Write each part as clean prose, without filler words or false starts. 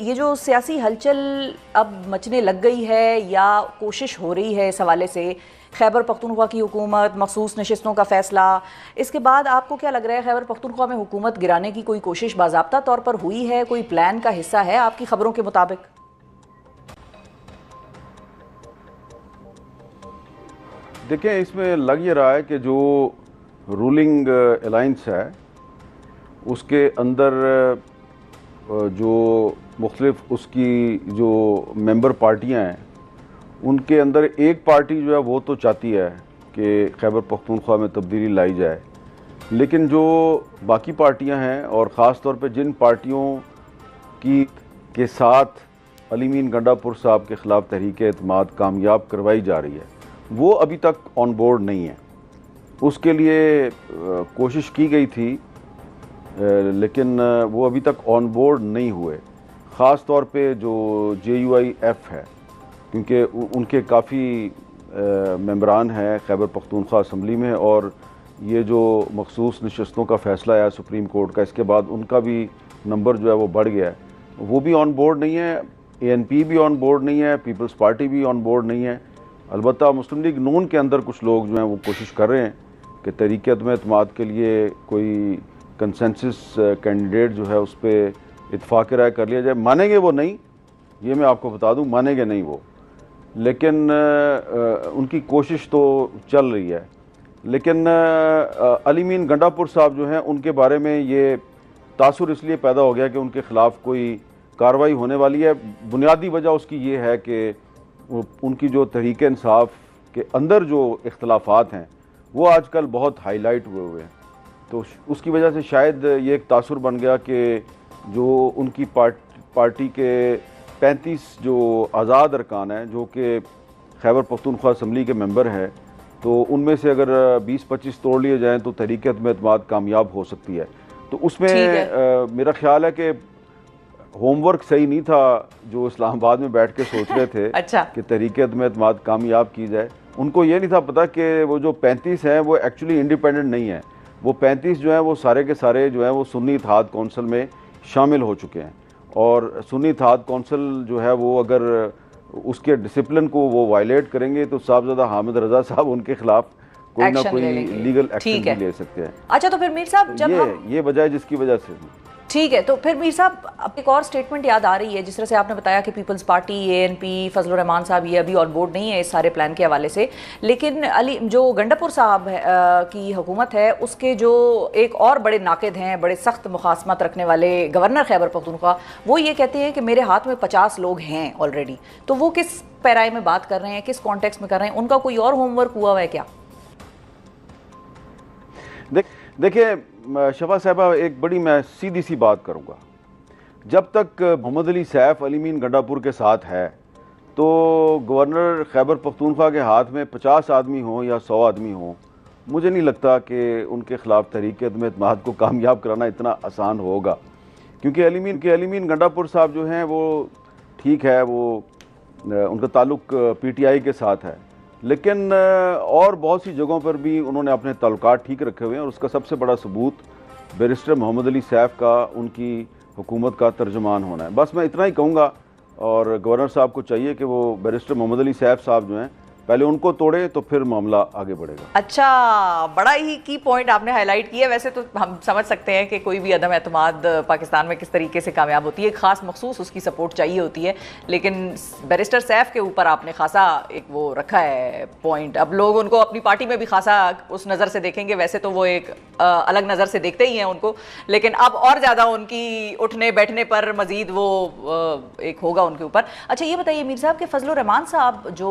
ये जो सियासी हलचल अब मचने लग गई है या कोशिश हो रही है इस हवाले से, खैबर पख्तूनख्वा की हुकूमत, मखसूस नशिस्तों का फ़ैसला, इसके बाद आपको क्या लग रहा है खैबर पख्तूनख्वा में हुकूमत गिराने की कोई कोशिश बाज़ाब्ता तौर पर हुई है, कोई प्लान का हिस्सा है आपकी खबरों के मुताबिक? देखें, इसमें लग ये रहा है कि जो रूलिंग अलाइंस है उसके अंदर जो मुख्तलिफ उसकी जो मेंबर पार्टियां हैं उनके अंदर एक पार्टी जो है वो तो चाहती है कि खैबर पख्तूनख्वा में तब्दीली लाई जाए, लेकिन जो बाकी पार्टियां हैं और ख़ास तौर पे जिन पार्टियों की के साथ अली मीन गंडापुर साहब के ख़िलाफ़ तहरीक एतमाद कामयाब करवाई जा रही है वो अभी तक ऑन बोर्ड नहीं है। उसके लिए कोशिश की गई थी लेकिन वो अभी तक ऑन बोर्ड नहीं हुए। ख़ास तौर पे जो JUIF है, क्योंकि उनके काफ़ी मेंबरान हैं खैबर पख्तूनख्वा असम्बली में, और ये जो मखसूस नशस्तों का फ़ैसला आया सुप्रीम कोर्ट का, इसके बाद उनका भी नंबर जो है वो बढ़ गया है, वो भी ऑन बोर्ड नहीं है। ANP भी ऑन बोर्ड नहीं है, पीपल्स पार्टी भी ऑन बोर्ड नहीं है। अलबत्ता मुस्लिम लीग नून के अंदर कुछ लोग जो हैं वो कोशिश कर रहे हैं कि तहरीक एतमाद के लिए कोई कंसेंसस कैंडिडेट जो है उस पर इत्फाक राय कर लिया जाए। मानेंगे वो नहीं, ये मैं आपको बता दूं, मानेंगे नहीं वो, लेकिन उनकी कोशिश तो चल रही है। लेकिन अली मीन गंडापुर साहब जो हैं उनके बारे में ये तासुर इसलिए पैदा हो गया कि उनके ख़िलाफ़ कोई कार्रवाई होने वाली है। बुनियादी वजह उसकी ये है कि उनकी जो तहरीक इंसाफ के अंदर जो इख्तलाफात हैं वो आजकल बहुत हाईलाइट हुए हैं, तो उसकी वजह से शायद ये एक तासुर बन गया कि जो उनकी पार्टी के 35 जो आज़ाद अरकान हैं जो कि खैबर पख्तूनख्वा असम्बली के मेंबर हैं, तो उनमें से अगर 20-25 तोड़ लिए जाएँ तो तहरीक एतमाद कामयाब हो सकती है। तो उसमें मेरा ख्याल है कि होमवर्क सही नहीं था जो इस्लामाबाद में बैठ के सोच रहे थे अच्छा। कि तहरीक एतमाद कामयाब की जाए। उनको ये नहीं था पता कि वो जो 35 हैं वो एक्चुअली इंडिपेंडेंट नहीं है। वो 35 जो हैं वो सारे के सारे जो हैं वो सुन्नी इत्तेहाद कौंसिल में शामिल हो चुके हैं, और सुन्नी इत्तेहाद कौंसिल जो है वो अगर उसके डिसिप्लिन को वो वायलेट करेंगे तो साहबजादा हामिद रज़ा साहब उनके खिलाफ कोई ना कोई लीगल एक्शन भी ले सकते हैं। अच्छा, तो फिर मीर साहब जब ये वजह जिसकी वजह से ठीक है, तो फिर मीर साहब अब एक और स्टेटमेंट याद आ रही है, जिस तरह से आपने बताया कि Peoples Party, ANP, Fazlur Rehman साहब ये अभी ऑन बोर्ड नहीं है इस सारे प्लान के हवाले से, लेकिन अली जो गंडापुर साहब की हुकूमत है उसके जो एक और बड़े नाकिद हैं, बड़े सख्त मुखासमत रखने वाले गवर्नर खैबर पख्तूनख्वा, वो ये कहते हैं कि मेरे हाथ में 50 लोग हैं ऑलरेडी। तो वो किस पैराए में बात कर रहे हैं, किस कॉन्टेक्स्ट में कर रहे हैं, उनका कोई और होमवर्क हुआ हुआ है क्या? देखिए शफा साहबा, एक बड़ी मैं सीधी सी बात करूंगा, जब तक मोहम्मद अली सैफ अली मीन गंडापुर के साथ है तो गवर्नर खैबर पख्तूनख्वा के हाथ में 50 आदमी हों या 100 आदमी हों, मुझे नहीं लगता कि उनके ख़िलाफ़ तहरीक एतमाद को कामयाब कराना इतना आसान होगा। क्योंकि अली मीन गंडापुर साहब जो हैं वो ठीक है, वो उनका ताल्लुक़ PTI के साथ है, लेकिन और बहुत सी जगहों पर भी उन्होंने अपने ताल्लुकात ठीक रखे हुए हैं, और उसका सबसे बड़ा सबूत बैरिस्टर मोहम्मद अली सैफ का उनकी हुकूमत का तर्जुमान होना है। बस मैं इतना ही कहूँगा, और गवर्नर साहब को चाहिए कि वो बैरिस्टर मोहम्मद अली सैफ साहब जो हैं पहले उनको तोड़े तो फिर मामला आगे बढ़ेगा। अच्छा, बड़ा ही की पॉइंट आपने हाईलाइट किया। वैसे तो हम समझ सकते हैं कि कोई भी अदम एतमाद पाकिस्तान में किस तरीके से कामयाब होती है, खास मखसूस उसकी सपोर्ट चाहिए होती है, लेकिन बैरिस्टर सैफ के ऊपर आपने खासा एक वो रखा है पॉइंट। अब लोग उनको अपनी पार्टी में भी खासा उस नज़र से देखेंगे, वैसे तो वो एक अलग नज़र से देखते ही हैं उनको, लेकिन अब और ज़्यादा उनकी उठने बैठने पर मज़ीद वो एक होगा उनके ऊपर। अच्छा, ये बताइए मीर साहब कि फजलुर रहमान साहब जो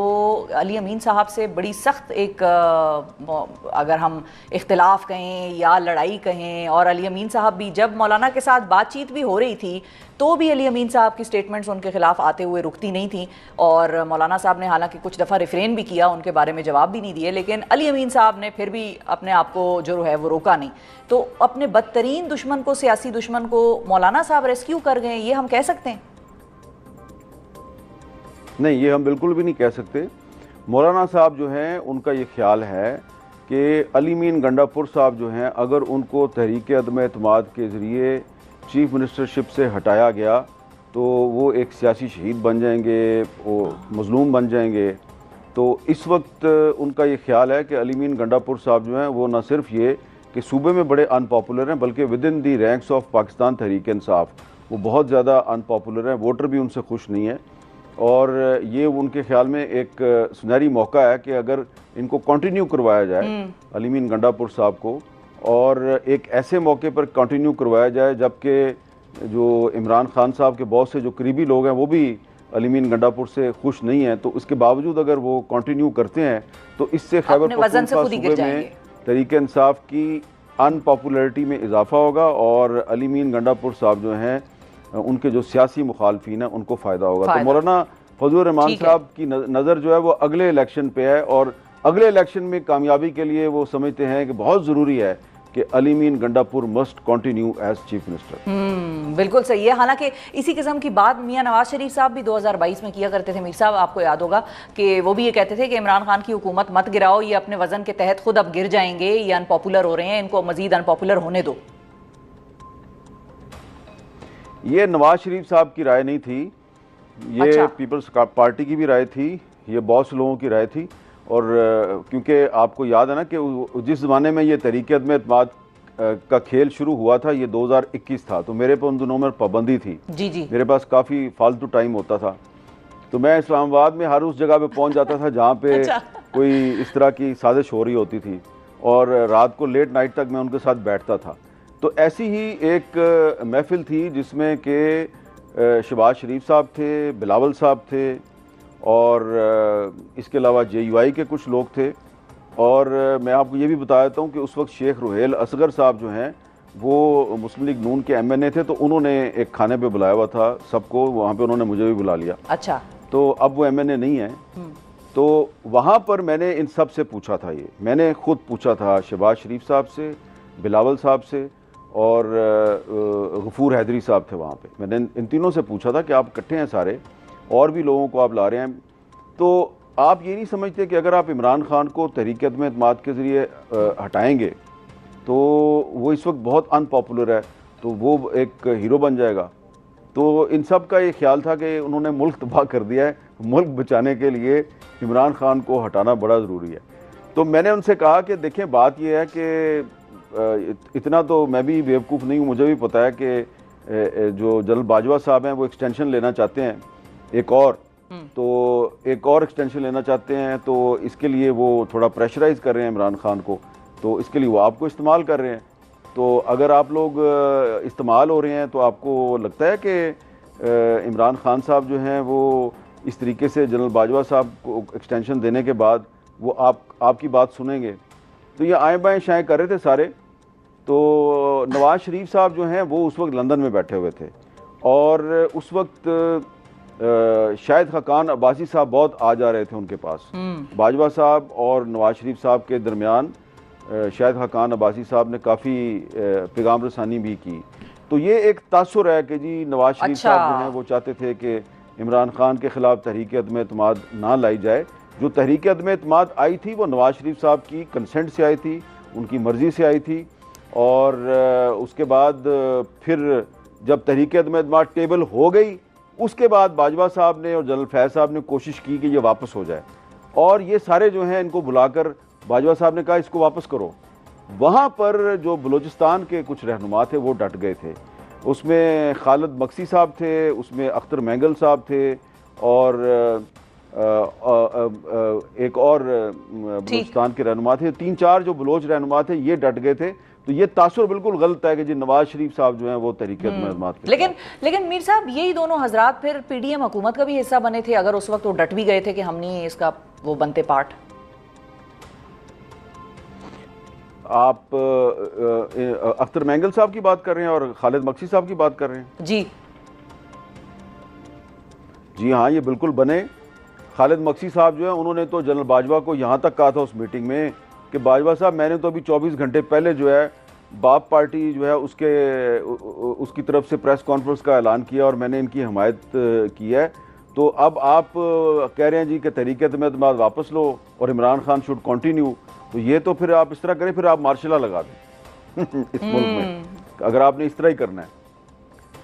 अली अमीन साहब से बड़ी सख्त एक अगर हम इख्तिलाफ कहें या लड़ाई कहें, और अली अमीन साहब भी जब मौलाना के साथ बातचीत भी हो रही थी तो भी अली अमीन साहब की स्टेटमेंट्स उनके खिलाफ आते हुए रुकती नहीं थी, और मौलाना साहब ने हालांकि कुछ दफ़ा रिफ्रेन भी किया, उनके बारे में जवाब भी नहीं दिए, लेकिन अली अमीन साहब ने फिर भी अपने आप को जो है वो रोका नहीं। तो अपने बदतरीन दुश्मन को, सियासी दुश्मन को मौलाना साहब रेस्क्यू कर गए, ये हम कह सकते हैं? नहीं, ये हम बिल्कुल भी नहीं कह सकते। मौलाना साहब जो हैं उनका ये ख्याल है कि अली मीन गंडापुर साहब जो हैं, अगर उनको तहरीक अदम एतमाद के ज़रिए चीफ मिनिस्टरशिप से हटाया गया तो वो एक सियासी शहीद बन जाएंगे, वो मजलूम बन जाएंगे। तो इस वक्त उनका ये ख्याल है कि अली मीन गंडापुर साहब जो हैं वो न सिर्फ ये कि सूबे में बड़े अनपॉपुलर हैं, बल्कि within the ranks of Pakistan Tehreek Insaf वो बहुत ज़्यादा अनपॉपुलर हैं, वोटर भी उनसे खुश नहीं है। और ये उनके ख्याल में एक सुनहरी मौका है कि अगर इनको कंटिन्यू करवाया जाए अली मीन गंडापुर साहब को, और एक ऐसे मौके पर कंटिन्यू करवाया जाए जबकि जो इमरान खान साहब के बहुत से जो करीबी लोग हैं वो भी अली मीन गंडापुर से खुश नहीं हैं, तो उसके बावजूद अगर वो कंटिन्यू करते हैं तो इससे खैबर पख्तूनख्वा सूबे में तहरीक इंसाफ की अनपॉपुलरिटी में इजाफा होगा और अली मीन गंडापुर साहब जो हैं उनके जो सियासी मुखालफीन हैं उनको फ़ायदा होगा। तो मौलाना फजलुर रहमान साहब की नज़र जो है वो अगले इलेक्शन पे है, और अगले इलेक्शन में कामयाबी के लिए वो समझते हैं कि बहुत ज़रूरी है कि Ali Amin Gandapur must continue as chief minister. बिल्कुल सही है। हालांकि इसी किस्म की बात मियां नवाज शरीफ साहब भी 2022 में किया करते थे। मीर साहब, आपको याद होगा कि वो भी ये कहते थे कि इमरान खान की हुकूमत मत गिराओ, ये अपने वजन के तहत खुद अब गिर जाएंगे, ये अनपॉपुलर हो रहे हैं, इनको मजीद अनपॉपुलर होने दो। ये नवाज शरीफ साहब की राय नहीं थी, ये पीपल्स पार्टी की भी राय थी, ये बहुत से लोगों की राय थी। और क्योंकि आपको याद है ना कि जिस ज़माने में ये तहरीक अदम एतमाद का खेल शुरू हुआ था ये 2021 था, तो मेरे पर उन दिनों में पाबंदी थी। जी। मेरे पास काफ़ी फालतू टाइम होता था, तो मैं इस्लामाबाद में हर उस जगह पे पहुंच जाता था जहाँ पे कोई इस तरह की साजिश हो रही होती थी, और रात को लेट नाइट तक मैं उनके साथ बैठता था। तो ऐसी ही एक महफिल थी जिसमें कि शहबाज शरीफ साहब थे, बिलावल साहब थे, और इसके अलावा JUI के कुछ लोग थे। और मैं आपको ये भी बता देता हूँ कि उस वक्त शेख रुहेल असगर साहब जो हैं वो मुस्लिम लीग नून के MNA थे, तो उन्होंने एक खाने पे बुलाया हुआ था सबको, वहाँ पे उन्होंने मुझे भी बुला लिया। अच्छा। तो अब वो MNA नहीं है। तो वहाँ पर मैंने इन सब से पूछा था, ये मैंने खुद पूछा था शहबाज शरीफ साहब से, बिलावल साहब से, और गफूर हैदरी साहब थे वहाँ पे। मैंने इन तीनों से पूछा था कि आप इकट्ठे हैं सारे, और भी लोगों को आप ला रहे हैं, तो आप ये नहीं समझते कि अगर आप इमरान खान को तहरीक अदम एतमाद के ज़रिए हटाएंगे तो वो इस वक्त बहुत अनपॉपुलर है, तो वो एक हीरो बन जाएगा। तो इन सब का ये ख्याल था कि उन्होंने मुल्क तबाह कर दिया है, मुल्क बचाने के लिए इमरान खान को हटाना बड़ा ज़रूरी है। तो मैंने उनसे कहा कि देखें, बात यह है कि इतना तो मैं भी बेवकूफ़ नहीं हूँ, मुझे भी पता है कि जो जनरल बाजवा साहब हैं वो एक्सटेंशन लेना चाहते हैं, एक और एक्सटेंशन लेना चाहते हैं, तो इसके लिए वो थोड़ा प्रेशराइज कर रहे हैं इमरान खान को, तो इसके लिए वो आपको इस्तेमाल कर रहे हैं। तो अगर आप लोग इस्तेमाल हो रहे हैं तो आपको लगता है कि इमरान खान साहब जो हैं वो इस तरीके से जनरल बाजवा साहब को एक्सटेंशन देने के बाद वो आपकी बात सुनेंगे? तो ये आए बाएँ शाएँ कर रहे थे सारे। तो नवाज शरीफ साहब जो हैं वो उस वक्त लंदन में बैठे हुए थे, और उस वक्त शाहिद खाकान अब्बासी साहब बहुत आ जा रहे थे उनके पास। बाजवा साहब और नवाज शरीफ साहब के दरमियान शाहिद खाकान अब्बासी साहब ने काफ़ी पैगाम रसानी भी की। तो ये एक तासुर है कि जी नवाज शरीफ साहब जो हैं वो चाहते थे कि इमरान खान के ख़िलाफ़ तहरीक अदम एतमाद ना लाई जाए। जो तहरीक अदम एतमाद आई थी वो नवाज शरीफ साहब की कंसेंट से आई थी, उनकी मर्ज़ी से आई थी, और उसके बाद फिर जब तहरीक अदम एतमाद टेबल हो गई, उसके बाद बाजवा साहब ने और जनरल फैज़ साहब ने कोशिश की कि ये वापस हो जाए, और ये सारे जो हैं इनको बुलाकर बाजवा साहब ने कहा इसको वापस करो। वहाँ पर जो बलूचिस्तान के कुछ रहनुमा थे वो डट गए थे, उसमें खालिद मक्सी साहब थे, उसमें अख्तर मैंगल साहब थे, और एक और बलूचिस्तान के रहनुमा थे। 3-4 जो बलोच रहनुमा थे ये डट गए थे। तो ये तासुर बिल्कुल गलत है कि जी नवाज शरीफ साहब जो हैं वो तहरीक अदम एतमाद के। लेकिन मीर साहब, यही दोनों हजरात फिर PDM हुकूमत का भी हिस्सा बने थे, अगर उस वक्त वो डट भी गए थे कि हम नहीं इसका वो बनते पार्ट। आप अख्तर मैंगल साहब की बात कर रहे हैं और खालिद मक्सी साहब की बात कर रहे हैं? जी हाँ, ये बिल्कुल बने। खालिद मक्सी साहब जो है उन्होंने तो जनरल बाजवा को यहाँ तक कहा था उस मीटिंग में कि बाजवा साहब, मैंने तो अभी 24 घंटे पहले जो है बाप पार्टी जो है उसकी तरफ से प्रेस कॉन्फ्रेंस का ऐलान किया और मैंने इनकी हमायत की है। तो अब आप कह रहे हैं जी कि तहरीक अदम एतमाद वापस लो और इमरान खान शुड कंटिन्यू, तो ये तो फिर आप इस तरह करें, फिर आप मार्शल लॉ लगा दें इस मुल्क में, अगर आपने इस तरह ही करना है।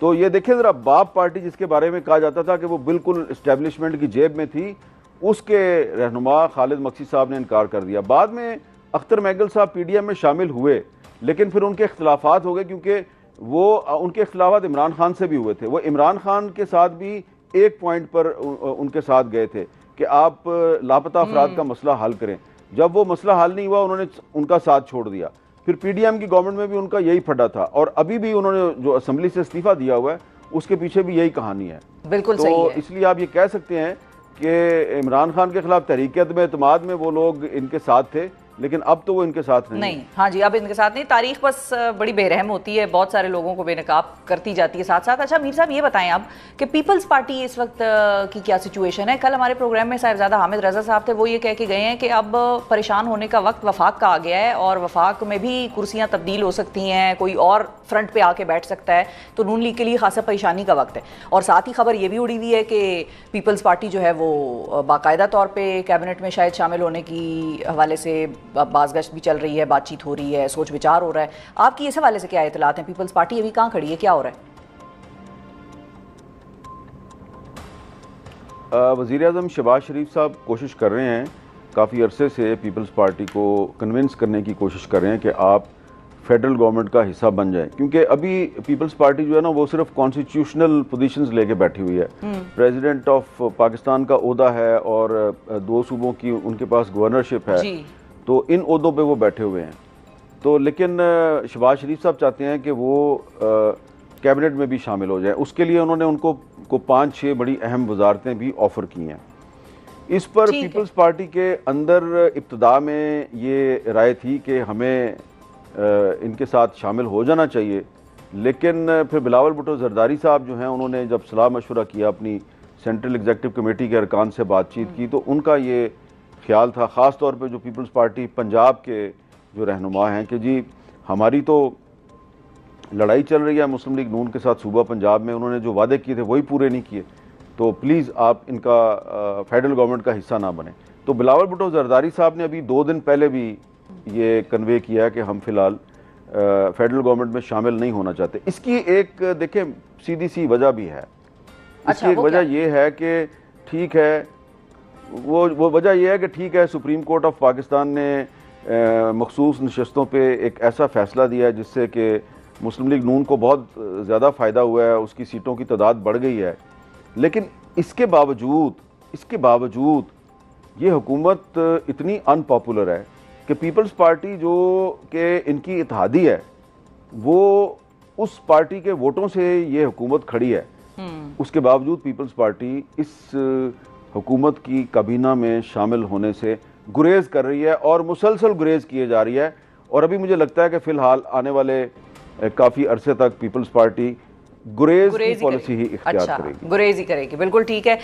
तो ये देखिए ज़रा, बाप पार्टी जिसके बारे में कहा जाता था कि वो बिल्कुल इस्टेब्लिशमेंट की जेब में थी, उसके रहनुमा खालिद मक्सी साहब ने इनकार कर दिया। बाद में अख्तर महगल साहब पीडीएम में शामिल हुए, लेकिन फिर उनके इख्तलाफात हो गए, क्योंकि वो उनके इख्तलाफात इमरान खान से भी हुए थे। वो इमरान खान के साथ भी एक पॉइंट पर उनके साथ गए थे कि आप लापता अफराद का मसला हल करें। जब वो मसला हल नहीं हुआ, उन्होंने उनका साथ छोड़ दिया। फिर पीडीएम की गवर्नमेंट में भी उनका यही फड्डा था, और अभी भी उन्होंने जो असेंबली से इस्तीफा दिया हुआ है उसके पीछे भी यही कहानी है। बिल्कुल तो सही है। इसलिए आप ये कह सकते हैं कि इमरान खान के खिलाफ तहरीक-ए-एतमाद में वो लोग इनके साथ थे, लेकिन अब तो वो इनके साथ नहीं। हाँ जी, अब इनके साथ नहीं। तारीख बस बड़ी बेरहम होती है, बहुत सारे लोगों को बेनकाब करती जाती है साथ साथ। अच्छा मीर साहब, ये बताएं आप कि पीपल्स पार्टी इस वक्त की क्या सिचुएशन है? कल हमारे प्रोग्राम में साहिबजादा हामिद रजा साहब थे, वो ये कह के गए हैं कि अब परेशान होने का वक्त वफाक का आ गया है और वफाक में भी कुर्सियाँ तब्दील हो सकती हैं, कोई और फ्रंट पे आके बैठ सकता है, तो नून लीग के लिए खासा परेशानी का वक्त है। और साथ ही खबर ये भी उड़ी हुई है कि पीपल्स पार्टी जो है वो बाकायदा तौर पर कैबिनेट में शायद शामिल होने की हवाले से बाज़गश्त भी चल रही है, बातचीत हो रही है, सोच विचार हो रहा है। आपकी इस हवाले से क्या इतलात हैं? पीपल्स पार्टी अभी कहाँ खड़ी है, क्या हो रहा है? वज़ीर आज़म शहबाज शरीफ साहब कोशिश कर रहे हैं, काफ़ी अरसे से पीपल्स पार्टी को कन्विंस करने की कोशिश कर रहे हैं कि आप फेडरल गवर्नमेंट का हिस्सा बन जाएं, क्योंकि अभी पीपल्स पार्टी जो है ना वो सिर्फ कॉन्स्टिट्यूशनल पोजीशंस लेके बैठी हुई है। प्रेसिडेंट ऑफ पाकिस्तान का ओहदा है और 2 सूबों की उनके पास गवर्नरशिप है, तो इन ओहदों पे वो बैठे हुए हैं। तो लेकिन शहबाज शरीफ साहब चाहते हैं कि वो कैबिनेट में भी शामिल हो जाए। उसके लिए उन्होंने उनको 5-6 बड़ी अहम वजारतें भी ऑफ़र की हैं। इस पर पीपल्स पार्टी के अंदर इब्तदा में ये राय थी कि हमें इनके साथ शामिल हो जाना चाहिए, लेकिन फिर बिलावल भुट्टो जरदारी साहब जो हैं, उन्होंने जब सलाह मशवरा किया, अपनी सेंट्रल एग्जीक्यूटिव कमेटी के अरकान से बातचीत की, तो उनका ये ख्याल था, ख़ास तौर पे जो पीपल्स पार्टी पंजाब के जो रहनुमा हैं, कि जी हमारी तो लड़ाई चल रही है मुस्लिम लीग नून के साथ सूबा पंजाब में, उन्होंने जो वादे किए थे वही पूरे नहीं किए, तो प्लीज़ आप इनका फेडरल गवर्नमेंट का हिस्सा ना बने। तो बिलावल भुट्टो जरदारी साहब ने अभी 2 दिन पहले भी ये कन्वे किया है कि हम फ़िलहाल फेडरल गवर्नमेंट में शामिल नहीं होना चाहते। इसकी एक देखें सीधी सी वजह भी है। इसकी एक वजह ये है कि ठीक है, वो वजह यह है कि ठीक है, सुप्रीम कोर्ट ऑफ पाकिस्तान ने मखसूस नशस्तों पे एक ऐसा फ़ैसला दिया है जिससे कि मुस्लिम लीग नून को बहुत ज़्यादा फ़ायदा हुआ है, उसकी सीटों की तादाद बढ़ गई है। लेकिन इसके बावजूद ये हुकूमत इतनी अनपॉपुलर है कि पीपल्स पार्टी जो कि इनकी इत्तेहादी है, वो उस पार्टी के वोटों से ये हुकूमत खड़ी है। उसके बावजूद पीपल्स पार्टी इस हुकूमत की काबीना में शामिल होने से गुरेज कर रही है और मुसलसल गुरेज किए जा रही है। और अभी मुझे लगता है कि फ़िलहाल आने वाले काफ़ी अरसे तक पीपल्स पार्टी गुरेज की पॉलिसी ही इख्तियार करेगी। गुरेज ही करेगी, बिल्कुल ठीक है।